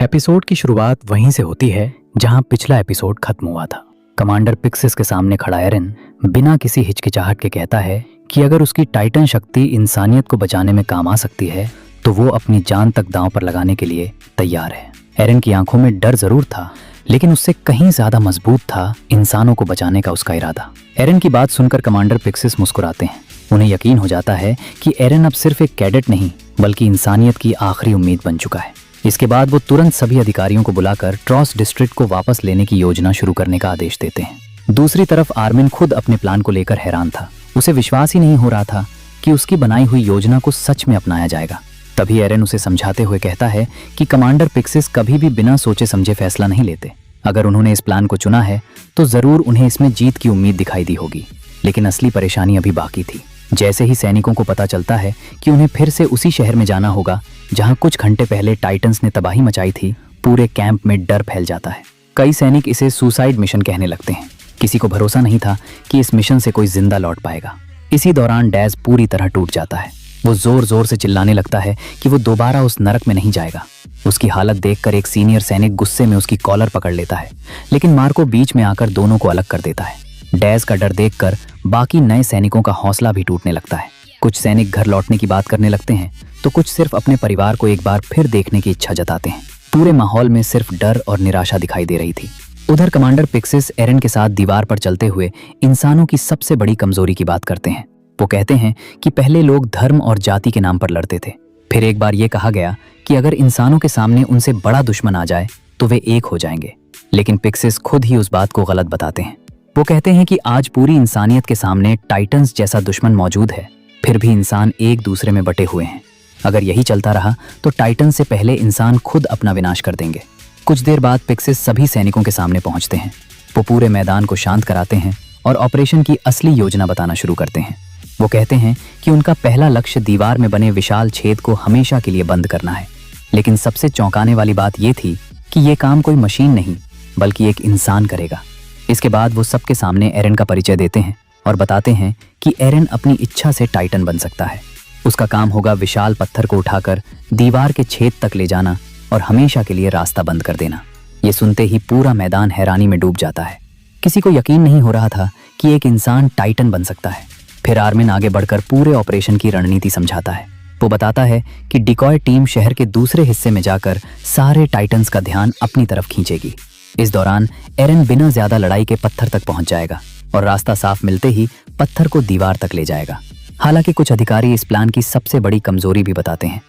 Episode की शुरुआत वहीं से होती है जहां पिछला एपिसोड खत्म हुआ था। कमांडर पिक्सिस के सामने खड़ा एरन बिना किसी हिचकिचाहट के कहता है कि अगर उसकी टाइटन शक्ति इंसानियत को बचाने में काम आ सकती है तो वो अपनी जान तक दांव पर लगाने के लिए तैयार है। एरन की आंखों में डर जरूर था, लेकिन उससे कहीं ज्यादा मजबूत था इंसानों को बचाने का उसका इरादा। एरन की बात सुनकर कमांडर पिक्सिस मुस्कुराते हैं। उन्हें यकीन हो जाता है कि एरन अब सिर्फ एक कैडेट नहीं बल्कि इंसानियत की आखिरी उम्मीद बन चुका है। इसके बाद वो तुरंत सभी अधिकारियों को बुलाकर ट्रॉस डिस्ट्रिक्ट को वापस लेने की योजना शुरू करने का आदेश देते हैं। दूसरी तरफ आर्मिन खुद अपने प्लान को लेकर हैरान था। उसे विश्वास ही नहीं हो रहा था कि उसकी बनाई हुई योजना को सच में अपनाया जाएगा। तभी एरन उसे समझाते हुए कहता है कि कमांडर पिक्सिस कभी भी बिना सोचे समझे फैसला नहीं लेते। अगर उन्होंने इस प्लान को चुना है तो जरूर उन्हें इसमें जीत की उम्मीद दिखाई दी होगी, लेकिन असली परेशानी अभी बाकी थी। जैसे ही सैनिकों को पता चलता है कि उन्हें फिर से उसी शहर में जाना होगा जहां कुछ घंटे पहले टाइटंस ने तबाही मचाई थी, पूरे कैंप में डर फैल जाता है। कई सैनिक इसे सुसाइड मिशन कहने लगते हैं। किसी को भरोसा नहीं था कि इस मिशन से कोई जिंदा लौट पाएगा। इसी दौरान डैज पूरी तरह टूट जाता है। वो जोर जोर से चिल्लाने लगता है कि वो दोबारा उस नरक में नहीं जाएगा। उसकी हालत देखकर एक सीनियर सैनिक गुस्से में उसकी कॉलर पकड़ लेता है, लेकिन मार्को बीच में आकर दोनों को अलग कर देता है। डैज का डर देखकर बाकी नए सैनिकों का हौसला भी टूटने लगता है। कुछ सैनिक घर लौटने की बात करने लगते हैं तो कुछ सिर्फ अपने परिवार को एक बार फिर देखने की इच्छा जताते हैं। पूरे माहौल में सिर्फ डर और निराशा दिखाई दे रही थी। उधर कमांडर पिक्सिस एरन के साथ दीवार पर चलते हुए इंसानों की सबसे बड़ी कमजोरी की बात करते हैं। वो कहते हैं कि पहले लोग धर्म और जाति के नाम पर लड़ते थे। फिर एक बार ये कहा गया कि अगर इंसानों के सामने उनसे बड़ा दुश्मन आ जाए तो वे एक हो जाएंगे, लेकिन पिक्सिस खुद ही उस बात को गलत बताते हैं। वो कहते हैं कि आज पूरी इंसानियत के सामने टाइटंस जैसा दुश्मन मौजूद है, फिर भी इंसान एक दूसरे में बटे हुए हैं। अगर यही चलता रहा तो टाइटन से पहले इंसान खुद अपना विनाश कर देंगे। कुछ देर बाद पिक्सिस सभी सैनिकों के सामने पहुंचते हैं। वो पूरे मैदान को शांत कराते हैं और ऑपरेशन की असली योजना बताना शुरू करते हैं। वो कहते हैं कि उनका पहला लक्ष्य दीवार में बने विशाल छेद को हमेशा के लिए बंद करना है, लेकिन सबसे चौंकाने वाली बात यह थी कि ये काम कोई मशीन नहीं बल्कि एक इंसान करेगा। इसके बाद वो सबके सामने एरन का परिचय देते हैं और बताते हैं कि एरन अपनी इच्छा से टाइटन बन सकता है। उसका काम होगा विशाल पत्थर को उठाकर दीवार के छेद तक ले जाना और हमेशा के लिए रास्ता बंद कर देना। ये सुनते ही पूरा मैदान हैरानी में डूब जाता है। किसी को यकीन नहीं हो रहा था कि एक इंसान टाइटन बन सकता है। फिर आर्मिन आगे बढ़कर पूरे ऑपरेशन की रणनीति समझाता है। वो बताता है कि डिकॉय टीम शहर के दूसरे हिस्से में जाकर सारे टाइटन्स का ध्यान अपनी तरफ खींचेगी। इस दौरान एरन बिना ज्यादा लड़ाई के पत्थर तक पहुंच जाएगा और रास्ता साफ मिलते ही पत्थर को दीवार तक ले जाएगा। हालांकि कुछ अधिकारी इस प्लान की सबसे बड़ी कमजोरी भी बताते हैं।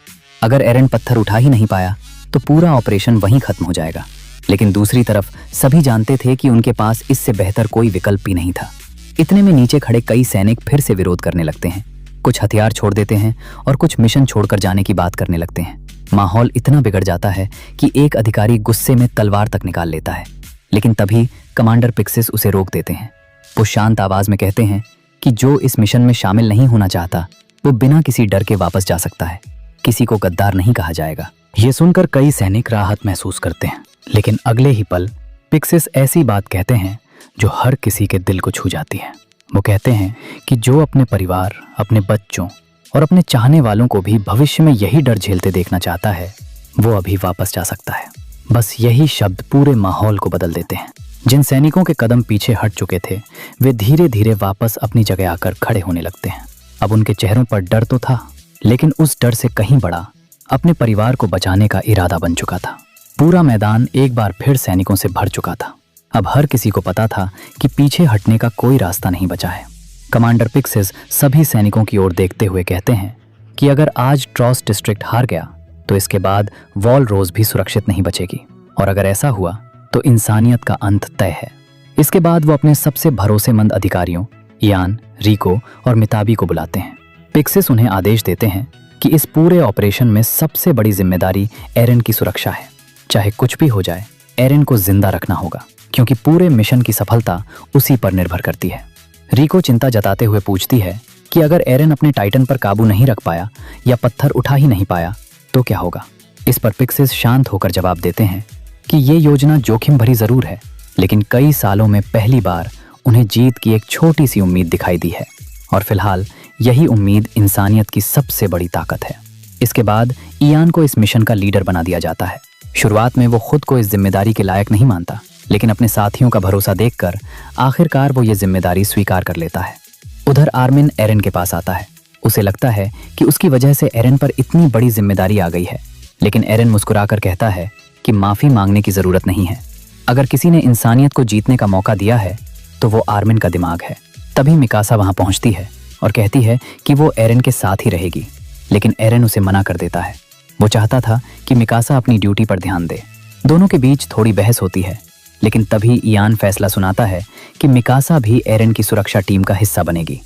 अगर एरन पत्थर उठा ही नहीं पाया तो पूरा ऑपरेशन वहीं खत्म हो जाएगा। लेकिन दूसरी तरफ सभी जानते थे कि उनके पास इससे बेहतर कोई विकल्प भी नहीं था। इतने में नीचे खड़े कई सैनिक फिर से विरोध करने लगते हैं। कुछ हथियार छोड़ देते हैं और कुछ मिशन छोड़कर जाने की बात करने लगते हैं। माहौल इतना बिगड़ जाता है कि एक अधिकारी गुस्से में तलवार तक निकाल लेता है, लेकिन तभी कमांडर पिक्सिस उसे रोक देते हैं। वो शांत आवाज में कहते हैं कि जो इस मिशन में शामिल नहीं होना चाहता वो बिना किसी डर के वापस जा सकता है। किसी को गद्दार नहीं कहा जाएगा। ये सुनकर कई सैनिक राहत महसूस करते हैं, लेकिन अगले ही पल पिक्सिस ऐसी बात कहते हैं जो हर किसी के दिल को छू जाती है। वो कहते हैं कि जो अपने परिवार, अपने बच्चों और अपने चाहने वालों को भी भविष्य में यही डर झेलते देखना चाहता है, वो अभी वापस जा सकता है। बस यही शब्द पूरे माहौल को बदल देते हैं। जिन सैनिकों के कदम पीछे हट चुके थे वे धीरे धीरे वापस अपनी जगह आकर खड़े होने लगते हैं। अब उनके चेहरों पर डर तो था, लेकिन उस डर से कहीं बड़ा अपने परिवार को बचाने का इरादा बन चुका था। पूरा मैदान एक बार फिर सैनिकों से भर चुका था। अब हर किसी को पता था कि पीछे हटने का कोई रास्ता नहीं बचा है। कमांडर पिक्सिस सभी सैनिकों की ओर देखते हुए कहते हैं कि अगर आज ट्रॉस डिस्ट्रिक्ट हार गया तो इसके बाद वॉल रोज भी सुरक्षित नहीं बचेगी, और अगर ऐसा हुआ तो इंसानियत का अंत तय है। इसके बाद वो अपने सबसे भरोसेमंद अधिकारियों इयान, रिको और मिताबी को बुलाते हैं। पिक्सिस उन्हें आदेश देते हैं कि इस पूरे ऑपरेशन में सबसे बड़ी जिम्मेदारी एरन की सुरक्षा है। चाहे कुछ भी हो जाए, एरन को जिंदा रखना होगा, क्योंकि पूरे मिशन की सफलता उसी पर निर्भर करती है। रिको चिंता जताते हुए पूछती है कि अगर एरन अपने टाइटन पर काबू नहीं रख पाया या पत्थर उठा ही नहीं पाया तो क्या होगा। इस पर पिक्सिस शांत होकर जवाब देते हैं कि ये योजना जोखिम भरी जरूर है, लेकिन कई सालों में पहली बार उन्हें जीत की एक छोटी सी उम्मीद दिखाई दी है, और फिलहाल यही उम्मीद इंसानियत की सबसे बड़ी ताकत है। इसके बाद इयान को इस मिशन का लीडर बना दिया जाता है। शुरुआत में वो खुद को इस जिम्मेदारी के लायक नहीं मानता, लेकिन अपने साथियों का भरोसा देखकर आखिरकार वो ये जिम्मेदारी स्वीकार कर लेता है। उधर आर्मिन एरन के पास आता है। उसे लगता है कि उसकी वजह से एरन पर इतनी बड़ी जिम्मेदारी आ गई है, लेकिन एरन मुस्कुराकर कहता है कि माफी मांगने की जरूरत नहीं है। अगर किसी ने इंसानियत को जीतने का मौका दिया है तो वो आर्मिन का दिमाग है। तभी मिकासा वहां पहुंचती है और कहती है कि वो एरन के साथ ही रहेगी, लेकिन एरन उसे मना कर देता है। वो चाहता था कि मिकासा अपनी ड्यूटी पर ध्यान दे। दोनों के बीच थोड़ी बहस होती है, लेकिन तभी इयान फैसला सुनाता है कि मिकासा भी एरन की सुरक्षा टीम का हिस्सा बनेगी।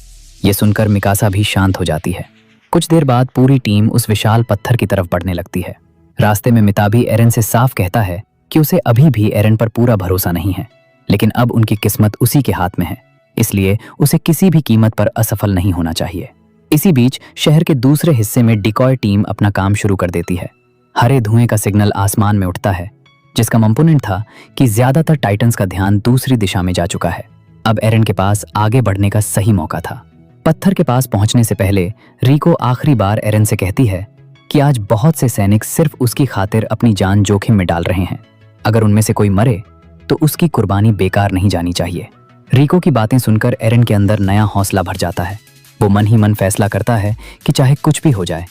ये सुनकर मिकासा भी शांत हो जाती है। कुछ देर बाद पूरी टीम उस विशाल पत्थर की तरफ बढ़ने लगती है। रास्ते में मिताबी एरन से साफ कहता है कि उसे अभी भी एरन पर पूरा भरोसा नहीं है, लेकिन अब उनकी किस्मत उसी के हाथ में है, इसलिए उसे किसी भी कीमत पर असफल नहीं होना चाहिए। इसी बीच शहर के दूसरे हिस्से में डिकॉय टीम अपना काम शुरू कर देती है। हरे धुएं का सिग्नल आसमान में उठता है, जिसका कंपोनेंट था कि ज्यादातर टाइटन्स का ध्यान दूसरी दिशा में जा चुका है। अब एरन के पास आगे बढ़ने का सही मौका था। पत्थर के पास पहुंचने से पहले रिको आखिरी बार एरन से कहती है कि आज बहुत से सैनिक सिर्फ उसकी खातिर अपनी जान जोखिम में डाल रहे हैं। अगर उनमें से कोई मरे तो उसकी कुर्बानी बेकार नहीं जानी चाहिए। रिको की बातें सुनकर एरन के अंदर नया हौसला भर जाता है। वो मन ही मन फैसला करता है कि चाहे कुछ भी हो जाए,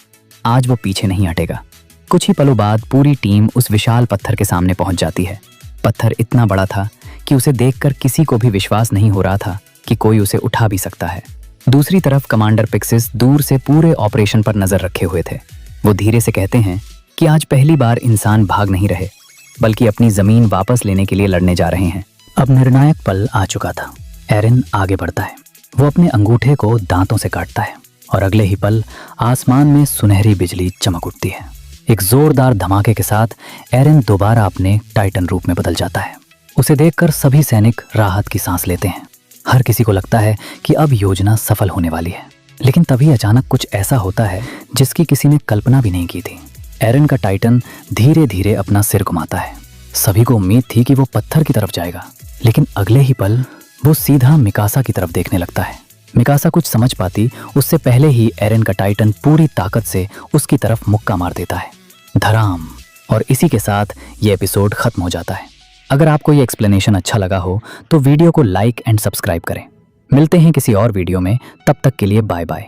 आज वो पीछे नहीं हटेगा। कुछ ही पलों बाद पूरी टीम उस विशाल पत्थर के सामने पहुंच जाती है। पत्थर इतना बड़ा था कि उसे देखकर किसी को भी विश्वास नहीं हो रहा था कि कोई उसे उठा भी सकता है। दूसरी तरफ कमांडर पिक्सिस दूर से पूरे ऑपरेशन पर नजर रखे हुए थे। वो धीरे से कहते हैं कि आज पहली बार इंसान भाग नहीं रहे, बल्कि अपनी जमीन वापस लेने के लिए लड़ने जा रहे हैं। अब निर्णायक पल आ चुका था। एरन आगे बढ़ता है। वो अपने अंगूठे को दांतों से काटता है और अगले ही पल आसमान में सुनहरी बिजली चमक उठती है। एक जोरदार धमाके के साथ एरन दोबारा अपने टाइटन रूप में बदल जाता है। उसे देखकर सभी सैनिक राहत की सांस लेते हैं। हर किसी को लगता है कि अब योजना सफल होने वाली है, लेकिन तभी अचानक कुछ ऐसा होता है जिसकी किसी ने कल्पना भी नहीं की थी। एरन का टाइटन धीरे धीरे अपना सिर घुमाता है। सभी को उम्मीद थी कि वो पत्थर की तरफ जाएगा, लेकिन अगले ही पल वो सीधा मिकासा की तरफ देखने लगता है। मिकासा कुछ समझ पाती उससे पहले ही एरन का टाइटन पूरी ताकत से उसकी तरफ मुक्का मार देता है। धड़ाम। और इसी के साथ ये एपिसोड खत्म हो जाता है। अगर आपको ये एक्सप्लेनेशन अच्छा लगा हो तो वीडियो को लाइक एंड सब्सक्राइब करें। मिलते हैं किसी और वीडियो में, तब तक के लिए बाय बाय।